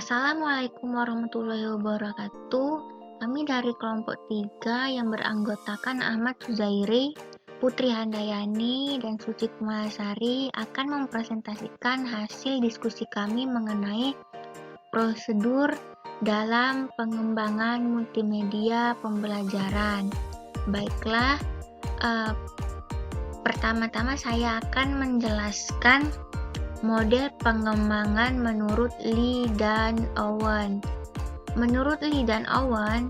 Assalamualaikum warahmatullahi wabarakatuh. Kami dari kelompok 3 yang beranggotakan Ahmad Suzairi, Putri Handayani, dan Suci Kumalasari akan mempresentasikan hasil diskusi kami mengenai prosedur dalam pengembangan multimedia pembelajaran. Baiklah, pertama-tama saya akan menjelaskan model pengembangan menurut Lee dan Owen. Menurut Lee dan Owen,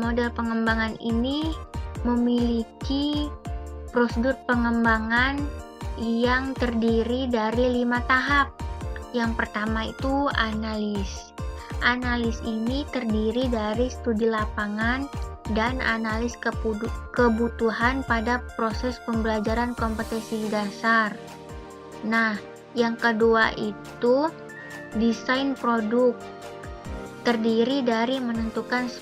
model pengembangan ini memiliki prosedur pengembangan yang terdiri dari 5 tahap. Yang pertama itu analis. Analis ini terdiri dari studi lapangan dan analis kebutuhan pada proses pembelajaran kompetensi dasar. Nah, yang kedua itu desain produk, terdiri dari menentukan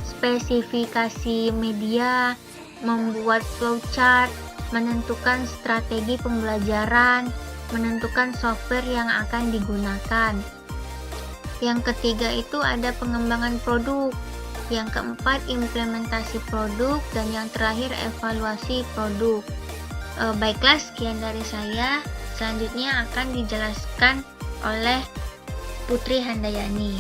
spesifikasi media, membuat flowchart, menentukan strategi pembelajaran, menentukan software yang akan digunakan. Yang ketiga itu ada pengembangan produk, yang keempat implementasi produk, dan yang terakhir evaluasi produk. Baiklah, sekian dari saya. Selanjutnya akan dijelaskan oleh Putri Handayani.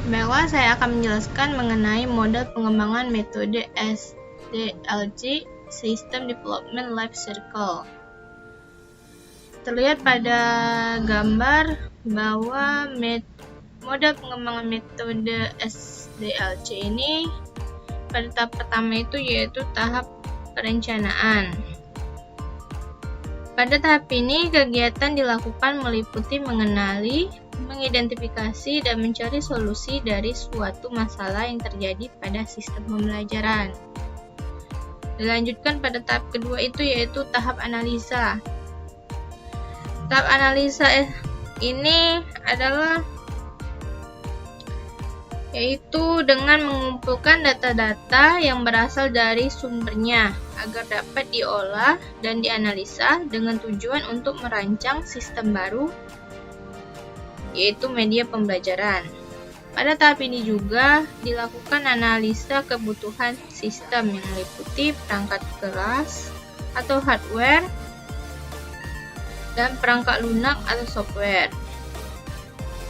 Baiklah, saya akan menjelaskan mengenai model pengembangan metode SDLC, System Development Life Cycle. Terlihat pada gambar bahwa model pengembangan metode SDLC ini pada tahap pertama itu yaitu tahap perencanaan. Pada tahap ini kegiatan dilakukan meliputi mengenali, mengidentifikasi, dan mencari solusi dari suatu masalah yang terjadi pada sistem pembelajaran. Dilanjutkan pada tahap kedua itu yaitu tahap analisa. Tahap analisa ini adalah yaitu dengan mengumpulkan data-data yang berasal dari sumbernya agar dapat diolah dan dianalisa dengan tujuan untuk merancang sistem baru, yaitu media pembelajaran. Pada tahap ini juga dilakukan analisa kebutuhan sistem yang meliputi perangkat keras atau hardware dan perangkat lunak atau software.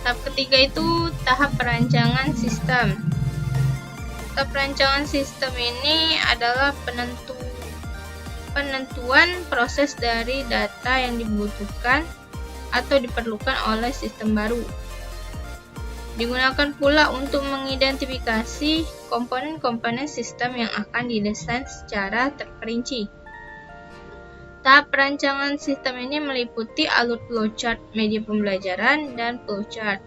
Tahap ketiga itu tahap perancangan sistem. Tahap perancangan sistem ini adalah penentuan proses dari data yang dibutuhkan atau diperlukan oleh sistem baru. Digunakan pula untuk mengidentifikasi komponen-komponen sistem yang akan didesain secara terperinci. Tahap perancangan sistem ini meliputi alur flowchart media pembelajaran dan flowchart.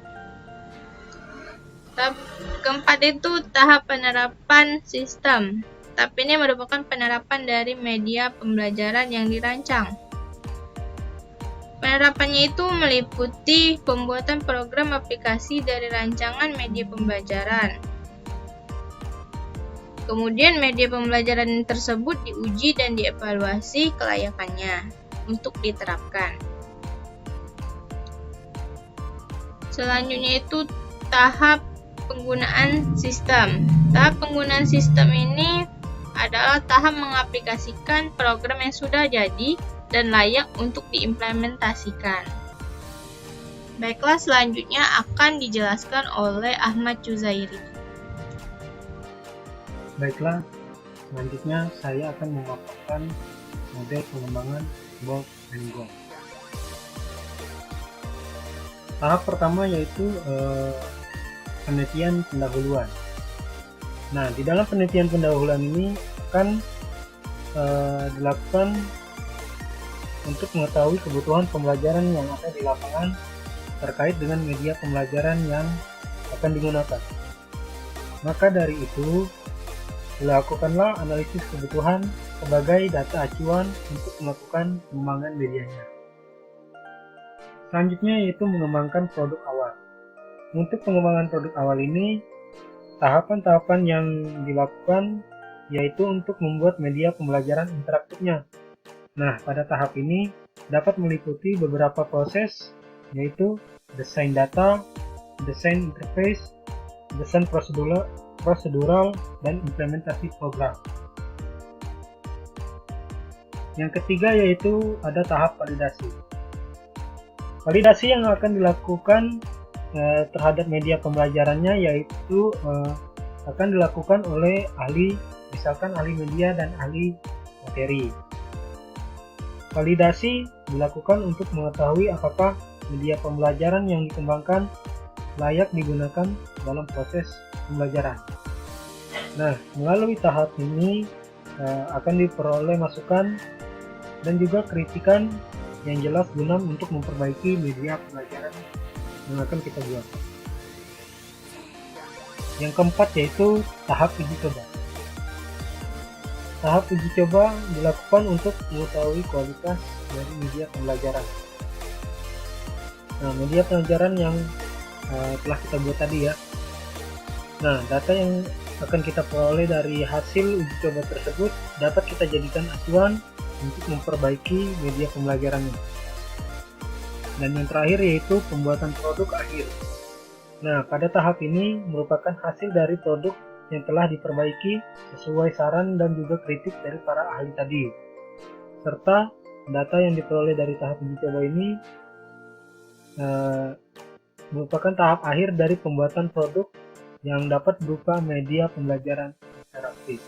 Tahap keempat itu tahap penerapan sistem. Tahap ini merupakan penerapan dari media pembelajaran yang dirancang. Penerapannya itu meliputi pembuatan program aplikasi dari rancangan media pembelajaran. Kemudian media pembelajaran tersebut diuji dan dievaluasi kelayakannya untuk diterapkan. Selanjutnya itu tahap penggunaan sistem. Tahap penggunaan sistem ini adalah tahap mengaplikasikan program yang sudah jadi dan layak untuk diimplementasikan. Baiklah, selanjutnya akan dijelaskan oleh Ahmad Suzairi. Baiklah, selanjutnya saya akan memaparkan model pengembangan Bolt and Go. Tahap pertama yaitu penelitian pendahuluan. Nah, di dalam penelitian pendahuluan ini akan dilakukan untuk mengetahui kebutuhan pembelajaran yang ada di lapangan terkait dengan media pembelajaran yang akan digunakan. Maka dari itu, dilakukanlah analisis kebutuhan sebagai data acuan untuk melakukan pengembangan medianya. Selanjutnya yaitu mengembangkan produk awal. Untuk pengembangan produk awal ini, tahapan-tahapan yang dilakukan yaitu untuk membuat media pembelajaran interaktifnya. Nah, pada tahap ini dapat meliputi beberapa proses, yaitu desain data, desain interface, desain prosedural, dan implementasi program. Yang ketiga yaitu ada tahap validasi. Validasi yang akan dilakukan terhadap media pembelajarannya yaitu akan dilakukan oleh ahli, misalkan ahli media dan ahli materi. Validasi dilakukan untuk mengetahui apakah media pembelajaran yang dikembangkan layak digunakan dalam proses pembelajaran. Nah, melalui tahap ini akan diperoleh masukan dan juga kritikan yang jelas guna untuk memperbaiki media pembelajaran yang akan kita buat. Yang keempat yaitu tahap uji coba. Tahap uji coba dilakukan untuk mengetahui kualitas dari media pembelajaran. Nah, media pembelajaran yang telah kita buat tadi ya. Nah, data yang akan kita peroleh dari hasil uji coba tersebut dapat kita jadikan acuan untuk memperbaiki media pembelajarannya. Dan yang terakhir yaitu pembuatan produk akhir. Nah, pada tahap ini merupakan hasil dari produk yang telah diperbaiki sesuai saran dan juga kritik dari para ahli tadi. Serta data yang diperoleh dari tahap uji coba ini merupakan tahap akhir dari pembuatan produk yang dapat berupa media pembelajaran interaktif.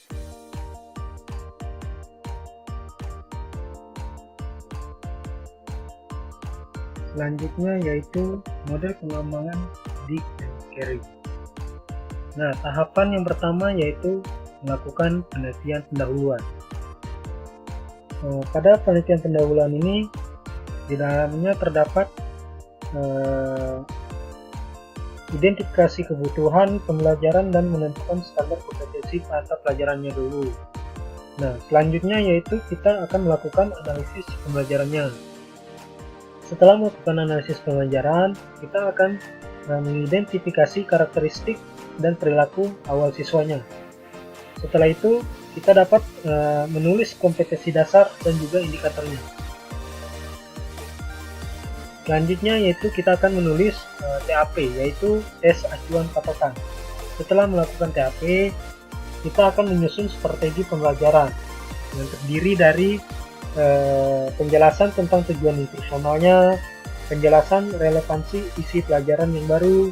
Selanjutnya yaitu model pengembangan Dig and Carry. Nah, tahapan yang pertama yaitu melakukan penelitian pendahuluan. Pada penelitian pendahuluan ini di dalamnya terdapat identifikasi kebutuhan pembelajaran dan menentukan standar kompetensi mata pelajarannya dulu. Nah, selanjutnya yaitu kita akan melakukan analisis pembelajarannya. Setelah melakukan analisis pembelajaran, kita akan mengidentifikasi karakteristik dan perilaku awal siswanya. Setelah itu, kita dapat menulis kompetensi dasar dan juga indikatornya. Selanjutnya yaitu kita akan menulis TAP, yaitu tes acuan patokan. Setelah melakukan TAP, kita akan menyusun strategi pembelajaran yang terdiri dari penjelasan tentang tujuan instruksionalnya, penjelasan relevansi isi pelajaran yang baru,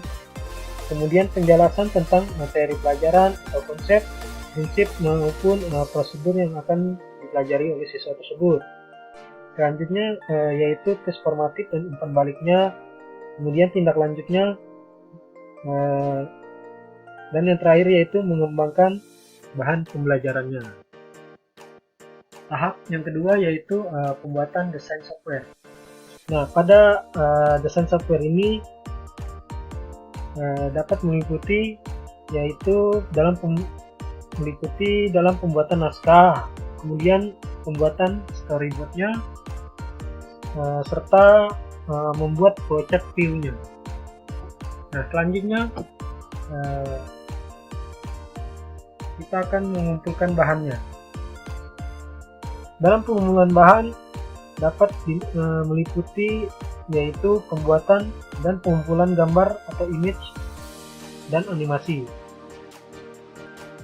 kemudian penjelasan tentang materi pelajaran atau konsep, prinsip maupun prosedur yang akan dipelajari oleh siswa tersebut. Selanjutnya yaitu tes formatif dan umpan baliknya, kemudian tindak lanjutnya, dan yang terakhir yaitu mengembangkan bahan pembelajarannya. Tahap yang kedua yaitu pembuatan desain software. Nah, pada desain software ini dapat meliputi yaitu meliputi dalam pembuatan naskah, kemudian pembuatan storyboardnya, serta membuat flowchart view-nya. Nah, selanjutnya kita akan mengumpulkan bahannya. Dalam pengumpulan bahan dapat meliputi yaitu pembuatan dan pengumpulan gambar atau image dan animasi.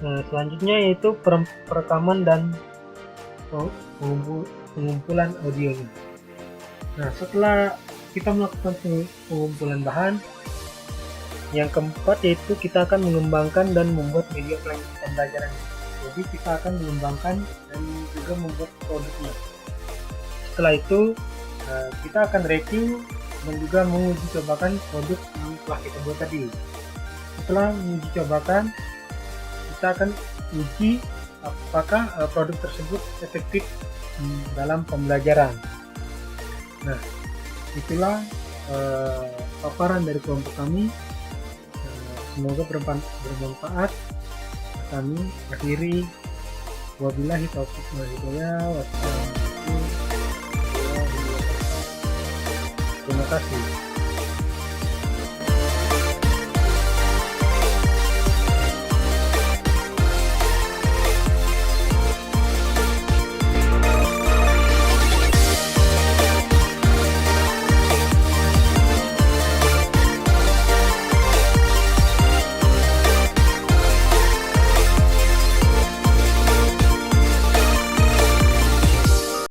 Nah, selanjutnya yaitu perekaman dan pengumpulan audionya. Nah, setelah kita melakukan pengumpulan bahan, yang keempat yaitu kita akan mengembangkan dan membuat media pembelajaran. Jadi kita akan mengembangkan dan juga membuat produknya. Setelah itu kita akan review dan juga menguji cobakan produk yang telah kita buat tadi. Setelah menguji cobakan, kita akan uji apakah produk tersebut efektif dalam pembelajaran. Nah, itulah paparan dari kelompok kami. Semoga bermanfaat. Kami akhiri, wabillahi taufiq wal hidayah. Wassalamualaikum warahmatullahi wabarakatuh. Terima kasih.